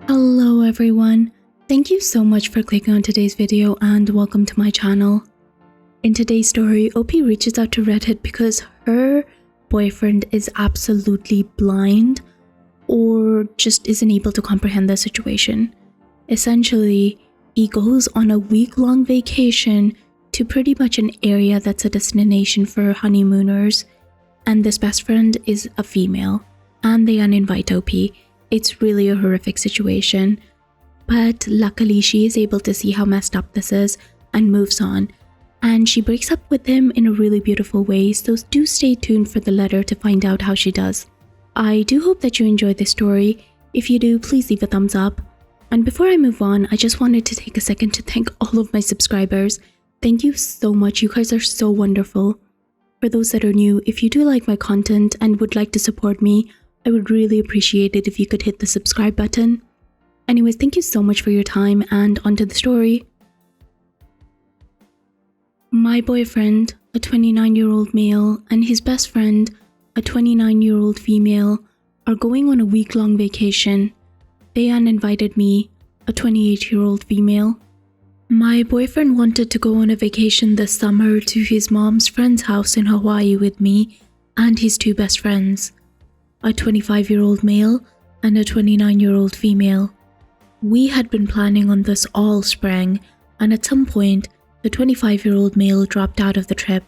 Hello everyone, thank you so much for clicking on today's video and welcome to my channel. In today's story, OP reaches out to Reddit because her boyfriend is absolutely blind or just isn't able to comprehend the situation. Essentially, he goes on a week-long vacation to pretty much an area that's a destination for honeymooners, and this best friend is a female and they uninvite OP. It's really a horrific situation, but luckily she is able to see how messed up this is and moves on, and she breaks up with him in a really beautiful way, so do stay tuned for the letter to find out how she does. I do hope that you enjoyed this story. If you do, please leave a thumbs up. And before I move on, I just wanted to take a second to thank all of my subscribers. Thank you so much, you guys are so wonderful. For those that are new, if you do like my content and would like to support me, I would really appreciate it if you could hit the subscribe button. Anyways, thank you so much for your time, and onto the story. My boyfriend, a 29-year-old male, and his best friend, a 29-year-old female, are going on a week-long vacation. They uninvited me, a 28-year-old female. My boyfriend wanted to go on a vacation this summer to his mom's friend's house in Hawaii with me and his two best friends, a 25-year-old male and a 29-year-old female. We had been planning on this all spring, and at some point, the 25-year-old male dropped out of the trip,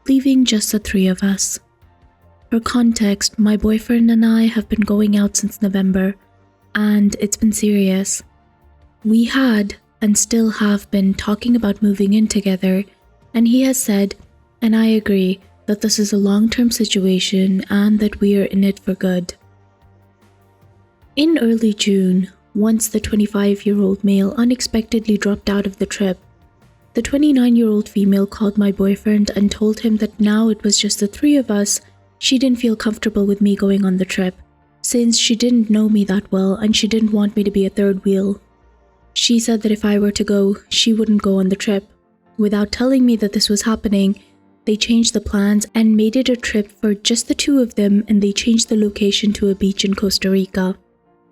leaving just the three of us. For context, my boyfriend and I have been going out since November, and it's been serious. We had, and still have been, talking about moving in together, and he has said, and I agree, that this is a long-term situation and that we are in it for good. In early June, once the 25-year-old male unexpectedly dropped out of the trip, the 29-year-old female called my boyfriend and told him that now it was just the three of us, she didn't feel comfortable with me going on the trip, since she didn't know me that well and she didn't want me to be a third wheel. She said that if I were to go, she wouldn't go on the trip. Without telling me that this was happening, they changed the plans and made it a trip for just the two of them, and they changed the location to a beach in Costa Rica.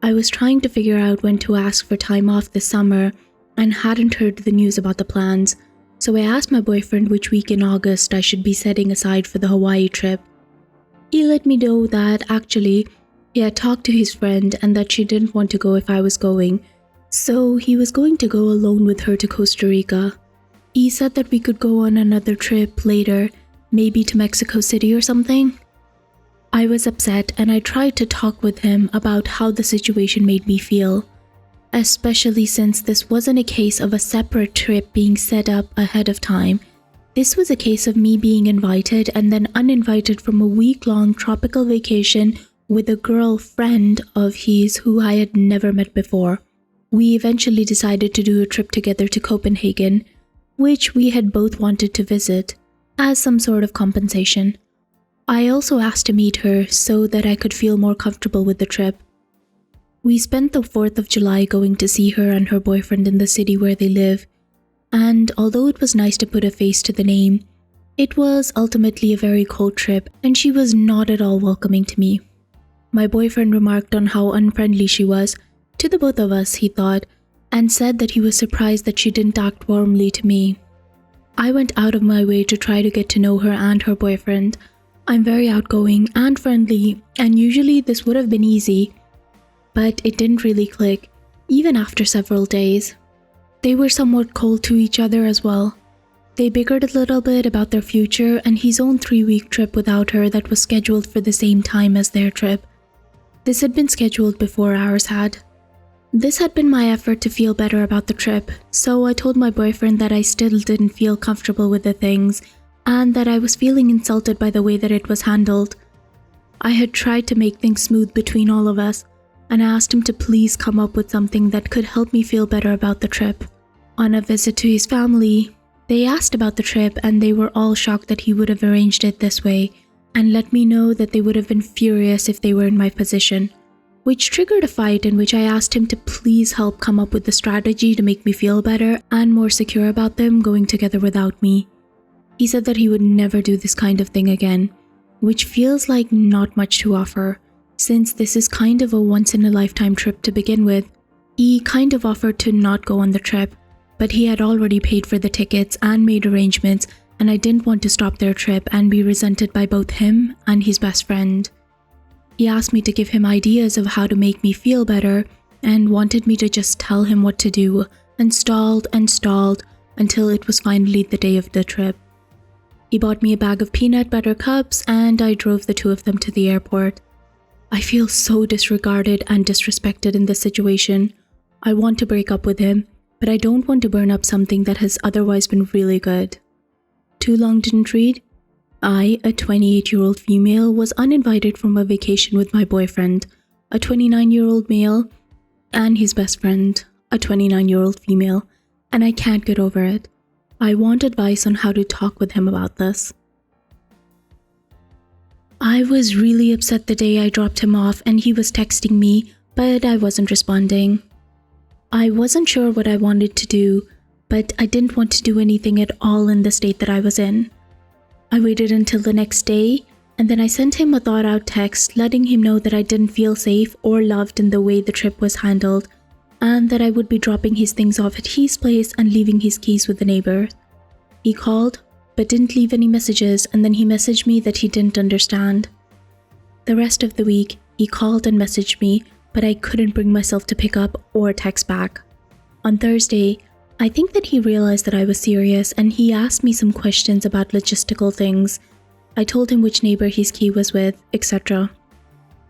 I was trying to figure out when to ask for time off this summer and hadn't heard the news about the plans, so I asked my boyfriend which week in August I should be setting aside for the Hawaii trip. He let me know that actually he had talked to his friend and that she didn't want to go if I was going, so he was going to go alone with her to Costa Rica. He said that we could go on another trip later, maybe to Mexico City or something. I was upset and I tried to talk with him about how the situation made me feel, especially since this wasn't a case of a separate trip being set up ahead of time. This was a case of me being invited and then uninvited from a week-long tropical vacation with a girlfriend of his who I had never met before. We eventually decided to do a trip together to Copenhagen, which we had both wanted to visit, as some sort of compensation. I also asked to meet her so that I could feel more comfortable with the trip. We spent the 4th of July going to see her and her boyfriend in the city where they live, and although it was nice to put a face to the name, it was ultimately a very cold trip and she was not at all welcoming to me. My boyfriend remarked on how unfriendly she was, to the both of us, he thought, and said that he was surprised that she didn't act warmly to me. I went out of my way to try to get to know her and her boyfriend. I'm very outgoing and friendly, and usually this would have been easy, but it didn't really click, even after several days. They were somewhat cold to each other as well. They bickered a little bit about their future and his own 3-week trip without her that was scheduled for the same time as their trip. This had been scheduled before ours had. This had been my effort to feel better about the trip, so I told my boyfriend that I still didn't feel comfortable with the things and that I was feeling insulted by the way that it was handled. I had tried to make things smooth between all of us, and I asked him to please come up with something that could help me feel better about the trip. On a visit to his family, they asked about the trip and they were all shocked that he would have arranged it this way, and let me know that they would have been furious if they were in my position, which triggered a fight in which I asked him to please help come up with a strategy to make me feel better and more secure about them going together without me. He said that he would never do this kind of thing again, which feels like not much to offer, since this is kind of a once-in-a-lifetime trip to begin with. He kind of offered to not go on the trip, but he had already paid for the tickets and made arrangements, and I didn't want to stop their trip and be resented by both him and his best friend. He asked me to give him ideas of how to make me feel better and wanted me to just tell him what to do, and stalled until it was finally the day of the trip. He bought me a bag of peanut butter cups and I drove the two of them to the airport. I feel so disregarded and disrespected in this situation. I want to break up with him, but I don't want to burn up something that has otherwise been really good. Too long didn't read? I, a 28-year-old female, was uninvited from a vacation with my boyfriend, a 29-year-old male, and his best friend, a 29-year-old female, and I can't get over it. I want advice on how to talk with him about this. I was really upset the day I dropped him off and he was texting me, but I wasn't responding. I wasn't sure what I wanted to do, but I didn't want to do anything at all in the state that I was in. I waited until the next day, and then I sent him a thought-out text letting him know that I didn't feel safe or loved in the way the trip was handled, and that I would be dropping his things off at his place and leaving his keys with the neighbor. He called, but didn't leave any messages, and then he messaged me that he didn't understand. The rest of the week, he called and messaged me, but I couldn't bring myself to pick up or text back. On Thursday, I think that he realized that I was serious and he asked me some questions about logistical things. I told him which neighbor his key was with, etc.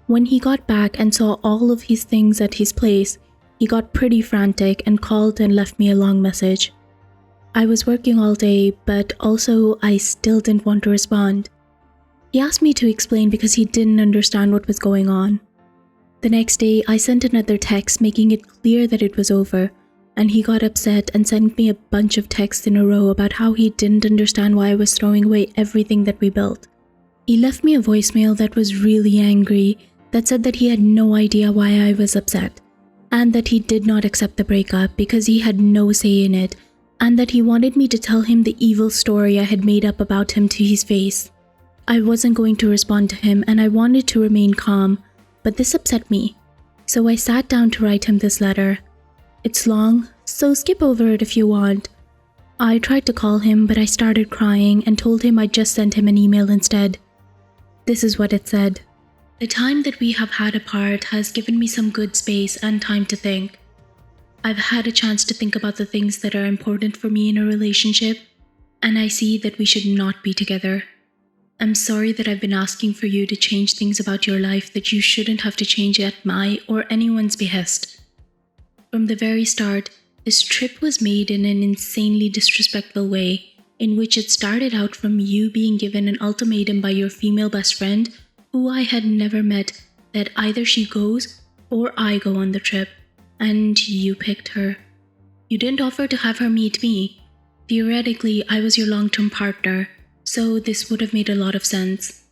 When he got back and saw all of his things at his place, he got pretty frantic and called and left me a long message. I was working all day, but also I still didn't want to respond. He asked me to explain because he didn't understand what was going on. The next day, I sent another text making it clear that it was over, and he got upset and sent me a bunch of texts in a row about how he didn't understand why I was throwing away everything that we built. He left me a voicemail that was really angry, that said that he had no idea why I was upset, and that he did not accept the breakup because he had no say in it, and that he wanted me to tell him the evil story I had made up about him to his face. I wasn't going to respond to him and I wanted to remain calm, but this upset me, so I sat down to write him this letter. It's long, so skip over it if you want. I tried to call him, but I started crying and told him I'd just sent him an email instead. This is what it said. The time that we have had apart has given me some good space and time to think. I've had a chance to think about the things that are important for me in a relationship, and I see that we should not be together. I'm sorry that I've been asking for you to change things about your life that you shouldn't have to change at my or anyone's behest. From the very start, this trip was made in an insanely disrespectful way, in which it started out from you being given an ultimatum by your female best friend, who I had never met, that either she goes or I go on the trip, and you picked her. You didn't offer to have her meet me. Theoretically, I was your long-term partner, so this would have made a lot of sense.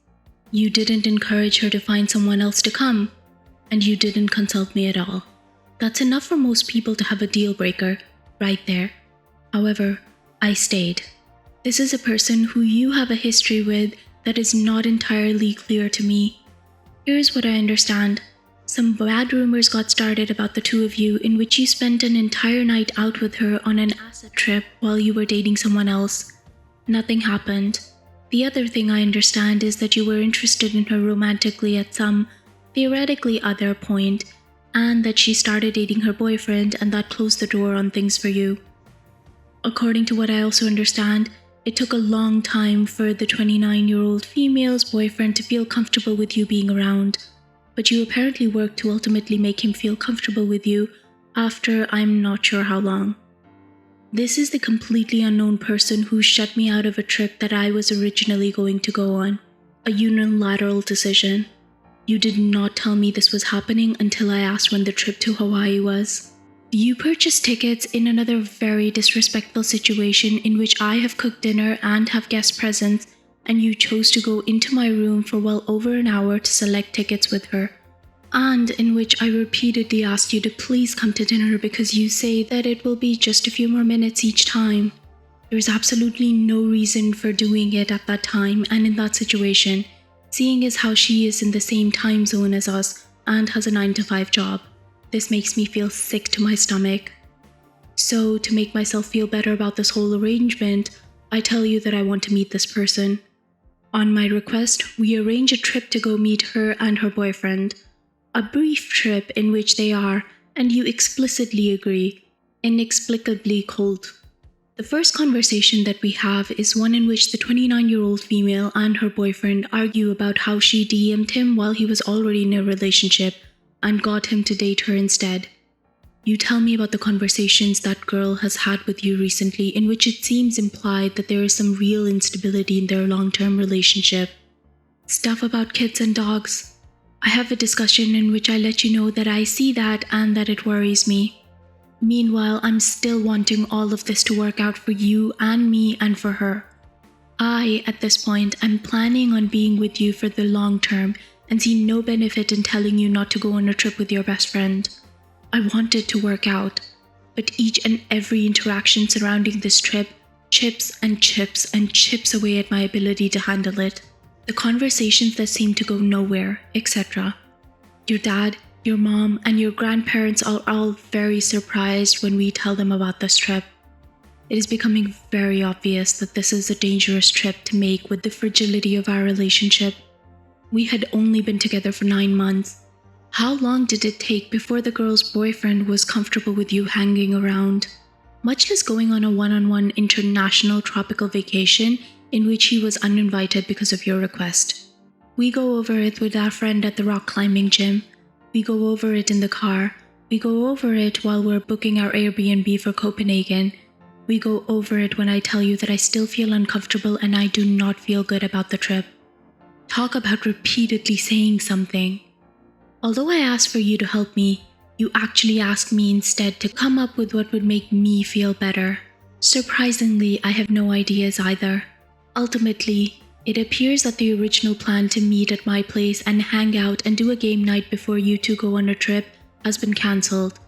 You didn't encourage her to find someone else to come, and you didn't consult me at all. That's enough for most people to have a deal breaker, right there. However, I stayed. This is a person who you have a history with that is not entirely clear to me. Here's what I understand. Some bad rumors got started about the two of you in which you spent an entire night out with her on an acid trip while you were dating someone else. Nothing happened. The other thing I understand is that you were interested in her romantically at some, theoretically other point, and that she started dating her boyfriend and that closed the door on things for you. According to what I also understand, it took a long time for the 29-year-old female's boyfriend to feel comfortable with you being around, but you apparently worked to ultimately make him feel comfortable with you after I'm not sure how long. This is the completely unknown person who shut me out of a trip that I was originally going to go on, a unilateral decision. You did not tell me this was happening until I asked when the trip to Hawaii was. You purchased tickets in another very disrespectful situation in which I have cooked dinner and have guest presents, and you chose to go into my room for well over an hour to select tickets with her, and in which I repeatedly asked you to please come to dinner because you say that it will be just a few more minutes each time. There's absolutely no reason for doing it at that time and in that situation, seeing as how she is in the same time zone as us and has a 9-to-5 job. This makes me feel sick to my stomach. So, to make myself feel better about this whole arrangement, I tell you that I want to meet this person. On my request, we arrange a trip to go meet her and her boyfriend. A brief trip in which they are, and you explicitly agree, inexplicably cold. The first conversation that we have is one in which the 29-year-old female and her boyfriend argue about how she DM'd him while he was already in a relationship and got him to date her instead. You tell me about the conversations that girl has had with you recently in which it seems implied that there is some real instability in their long-term relationship. Stuff about kids and dogs. I have a discussion in which I let you know that I see that and that it worries me. Meanwhile, I'm still wanting all of this to work out for you and me and for her. I, at this point, am planning on being with you for the long term and see no benefit in telling you not to go on a trip with your best friend. I want it to work out, but each and every interaction surrounding this trip chips and chips and chips away at my ability to handle it. The conversations that seem to go nowhere, etc. Your dad, your mom, and your grandparents are all very surprised when we tell them about this trip. It is becoming very obvious that this is a dangerous trip to make with the fragility of our relationship. We had only been together for 9 months. How long did it take before the girl's boyfriend was comfortable with you hanging around? Much less going on a one-on-one international tropical vacation in which he was uninvited because of your request. We go over it with our friend at the rock climbing gym. We go over it in the car. We go over it while we're booking our Airbnb for Copenhagen. We go over it when I tell you that I still feel uncomfortable and I do not feel good about the trip. Talk about repeatedly saying something. Although I asked for you to help me, you actually asked me instead to come up with what would make me feel better. Surprisingly, I have no ideas either. Ultimately, it appears that the original plan to meet at my place and hang out and do a game night before you two go on a trip has been cancelled,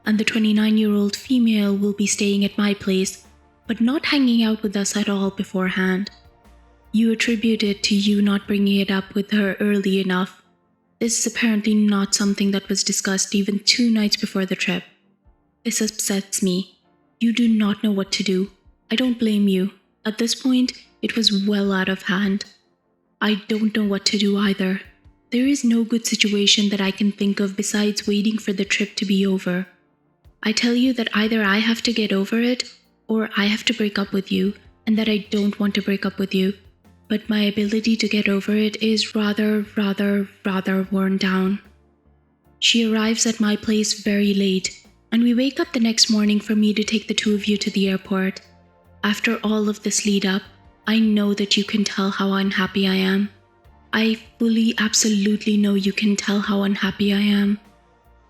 and the 29-year-old female will be staying at my place, but not hanging out with us at all beforehand. You attribute it to you not bringing it up with her early enough. This is apparently not something that was discussed even 2 nights before the trip. This upsets me. You do not know what to do. I don't blame you. At this point, it was well out of hand. I don't know what to do either. There is no good situation that I can think of besides waiting for the trip to be over. I tell you that either I have to get over it, or I have to break up with you, and that I don't want to break up with you. But my ability to get over it is rather worn down. She arrives at my place very late, and we wake up the next morning for me to take the two of you to the airport. After all of this lead up, I know that you can tell how unhappy I am. I fully, absolutely know you can tell how unhappy I am.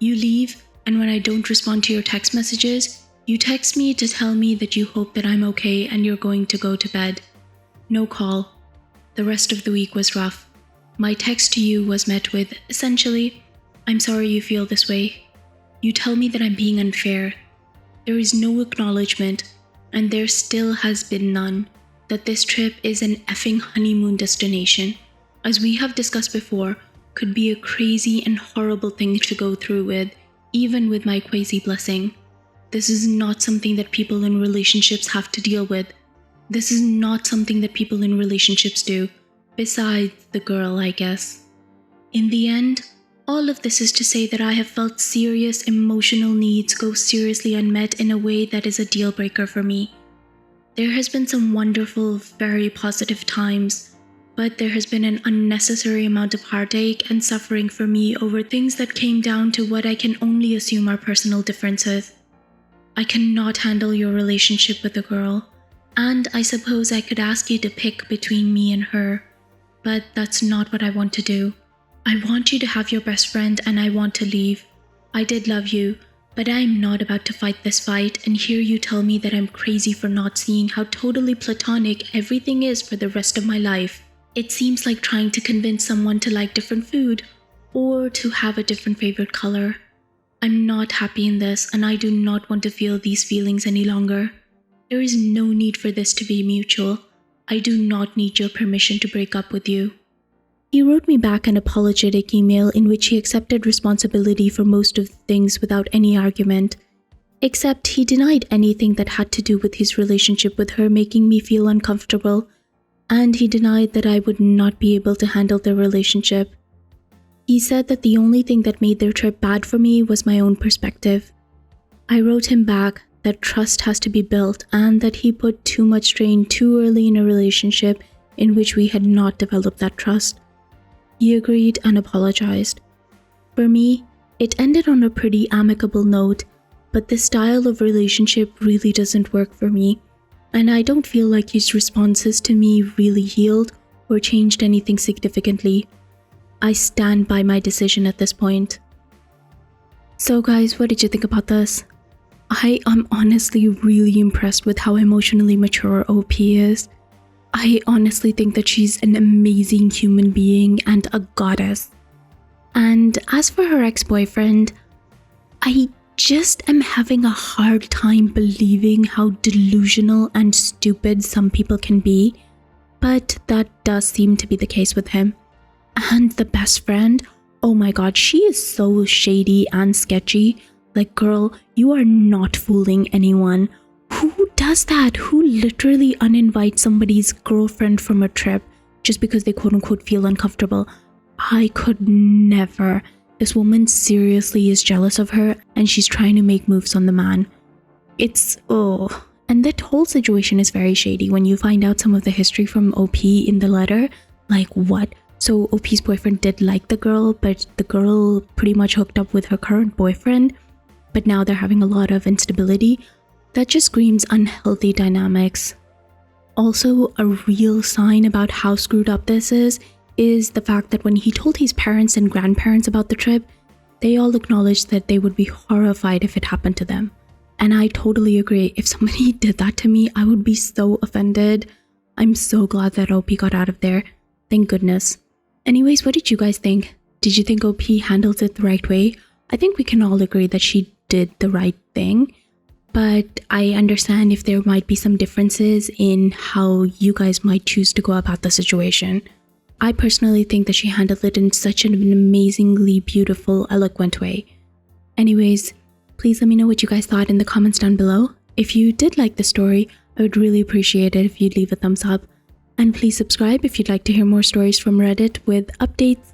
You leave, and when I don't respond to your text messages, you text me to tell me that you hope that I'm okay and you're going to go to bed. No call. The rest of the week was rough. My text to you was met with, essentially, "I'm sorry you feel this way." You tell me that I'm being unfair. There is no acknowledgement, and there still has been none, that this trip is an effing honeymoon destination, as we have discussed before, could be a crazy and horrible thing to go through with, even with my quasi blessing. This is not something that people in relationships have to deal with. This is not something that people in relationships do, besides the girl, I guess. In the end, all of this is to say that I have felt serious emotional needs go seriously unmet in a way that is a deal breaker for me. There has been some wonderful, very positive times, but there has been an unnecessary amount of heartache and suffering for me over things that came down to what I can only assume are personal differences. I cannot handle your relationship with the girl, and I suppose I could ask you to pick between me and her, but that's not what I want to do. I want you to have your best friend and I want to leave. I did love you, but I'm not about to fight this fight and hear you tell me that I'm crazy for not seeing how totally platonic everything is for the rest of my life. It seems like trying to convince someone to like different food or to have a different favorite color. I'm not happy in this and I do not want to feel these feelings any longer. There is no need for this to be mutual. I do not need your permission to break up with you. He wrote me back an apologetic email in which he accepted responsibility for most of the things without any argument. Except he denied anything that had to do with his relationship with her making me feel uncomfortable, and he denied that I would not be able to handle their relationship. He said that the only thing that made their trip bad for me was my own perspective. I wrote him back that trust has to be built and that he put too much strain too early in a relationship in which we had not developed that trust. He agreed and apologized. For me, it ended on a pretty amicable note, but this style of relationship really doesn't work for me, and I don't feel like his responses to me really healed or changed anything significantly. I stand by my decision at this point. So guys, what did you think about this? I am honestly really impressed with how emotionally mature OP is. I honestly think that she's an amazing human being and a goddess. And as for her ex-boyfriend, I just am having a hard time believing how delusional and stupid some people can be, but that does seem to be the case with him. And the best friend, oh my god, she is so shady and sketchy. Like, girl, you are not fooling anyone. Who does that? Who literally uninvites somebody's girlfriend from a trip just because they quote-unquote feel uncomfortable? I could never. This woman seriously is jealous of her and she's trying to make moves on the man. And that whole situation is very shady when you find out some of the history from OP in the letter. Like, what? So OP's boyfriend did like the girl, but the girl pretty much hooked up with her current boyfriend, but now they're having a lot of instability. That just screams unhealthy dynamics. Also, a real sign about how screwed up this is the fact that when he told his parents and grandparents about the trip, they all acknowledged that they would be horrified if it happened to them. And I totally agree. If somebody did that to me, I would be so offended. I'm so glad that OP got out of there. Thank goodness. Anyways, what did you guys think? Did you think OP handled it the right way? I think we can all agree that she did the right thing, but I understand if there might be some differences in how you guys might choose to go about the situation. I personally think that she handled it in such an amazingly beautiful, eloquent way. Anyways, please let me know what you guys thought in the comments down below. If you did like the story, I would really appreciate it if you'd leave a thumbs up. And please subscribe if you'd like to hear more stories from Reddit with updates,